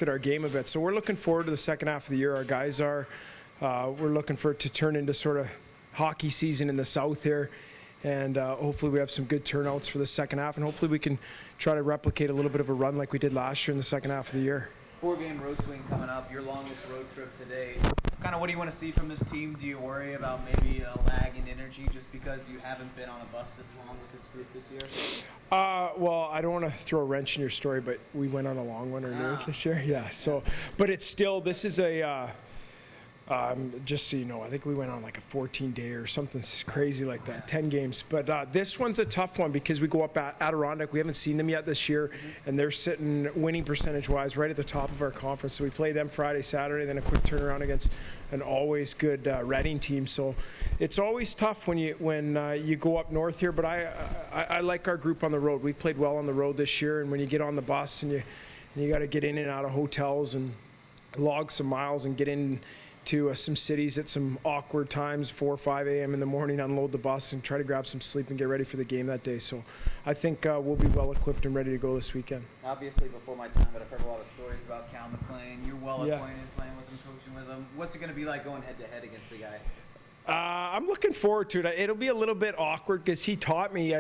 affected our game a bit. So we're looking forward to the second half of the year. Our guys are. We're looking for it to turn into sort of hockey season in the South here. And hopefully we have some good turnouts for the second half, and hopefully we can try to replicate a little bit of a run like we did last year in the second half of the year. 4-game road swing coming up, your longest road trip today. Kind of what do you want to see from this team? Do you worry about maybe a lag in energy just because you haven't been on a bus this long with this group this year? Well, I don't want to throw a wrench in your story, but we went on a long one this year. Yeah, so, but it's still, this is a... just so you know, I think we went on like a 14-day or something crazy like that, 10 games. But this one's a tough one because we go up at Adirondack. We haven't seen them yet this year, and they're sitting winning percentage-wise right at the top of our conference. So we play them Friday, Saturday, then a quick turnaround against an always good Reading team. So it's always tough when you go up north here. But I like our group on the road. We've played well on the road this year, and when you get on the bus and you got to get in and out of hotels and log some miles and get in to some cities at some awkward times, 4 or 5 a.m. in the morning, unload the bus and try to grab some sleep and get ready for the game that day. So I think we'll be well equipped and ready to go this weekend. Obviously before my time, but I've heard a lot of stories about Cal McLean. You're well acquainted playing with him, coaching with him. What's it going to be like going head-to-head against the guy? I'm looking forward to it. It'll be a little bit awkward because he taught me.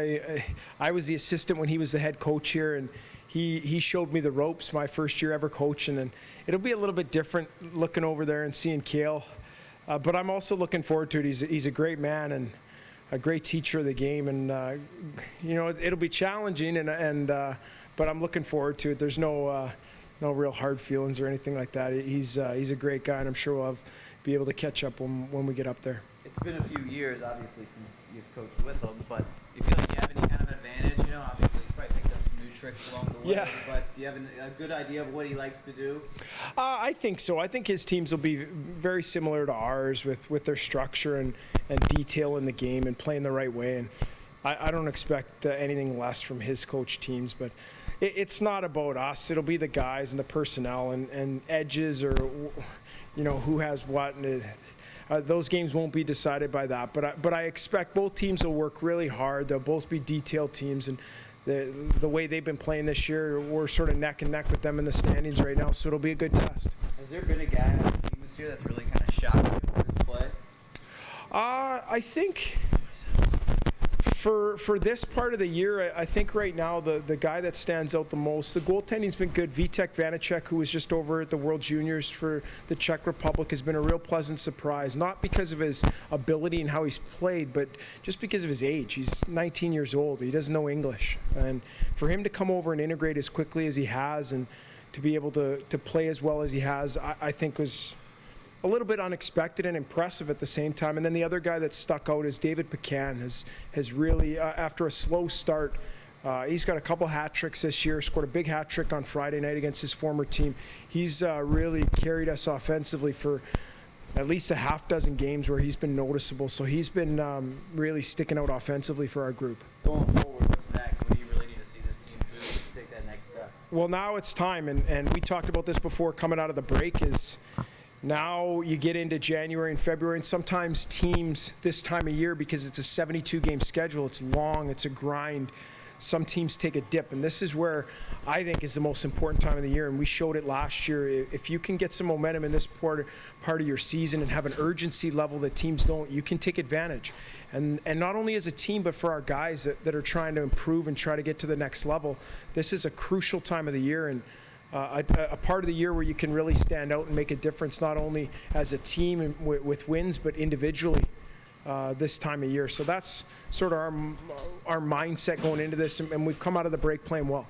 I was the assistant when he was the head coach here, and he showed me the ropes my first year ever coaching, and it'll be a little bit different looking over there and seeing Cale. But I'm also looking forward to it. He's a great man and a great teacher of the game, and it'll be challenging, but I'm looking forward to it. There's no real hard feelings or anything like that. He's a great guy, and I'm sure we'll be able to catch up when we get up there. It's been a few years, obviously, since you've coached with him, but you feel like you have any kind of advantage? Obviously, he's probably picked up some new tricks along the way, but do you have a good idea of what he likes to do? I think so. I think his teams will be very similar to ours with their structure and detail in the game and playing the right way. And I don't expect anything less from his coach teams, but it's not about us. It'll be the guys and the personnel and edges or who has what. And those games won't be decided by that, but I expect both teams will work really hard. They'll both be detailed teams, and the way they've been playing this year, we're sort of neck and neck with them in the standings right now, so it'll be a good test. Has there been a guy on the team this year that's really kind of shocked you with his play? I think for this part of the year, I think right now the guy that stands out the most, the goaltending's been good. Vitek Vanacek, who was just over at the World Juniors for the Czech Republic, has been a real pleasant surprise. Not because of his ability and how he's played, but just because of his age. He's 19 years old. He doesn't know English. And for him to come over and integrate as quickly as he has and to be able to play as well as he has, I think was a little bit unexpected and impressive at the same time. And then the other guy that stuck out is David Pecan. Has really, after a slow start, he's got a couple hat tricks this year, scored a big hat trick on Friday night against his former team. He's really carried us offensively for at least a half dozen games where he's been noticeable. So he's been really sticking out offensively for our group. Going forward, what's next? What do you really need to see this team do to take that next step? Well, now it's time, and we talked about this before coming out of the break, is now you get into January and February, and sometimes teams this time of year, because it's a 72-game schedule, it's long, it's a grind, some teams take a dip, and this is where I think is the most important time of the year, and we showed it last year. If you can get some momentum in this part of your season and have an urgency level that teams don't, you can take advantage. And not only as a team, but for our guys that are trying to improve and try to get to the next level, this is a crucial time of the year, and a part of the year where you can really stand out and make a difference, not only as a team and with wins, but individually this time of year. So that's sort of our mindset going into this, and we've come out of the break playing well.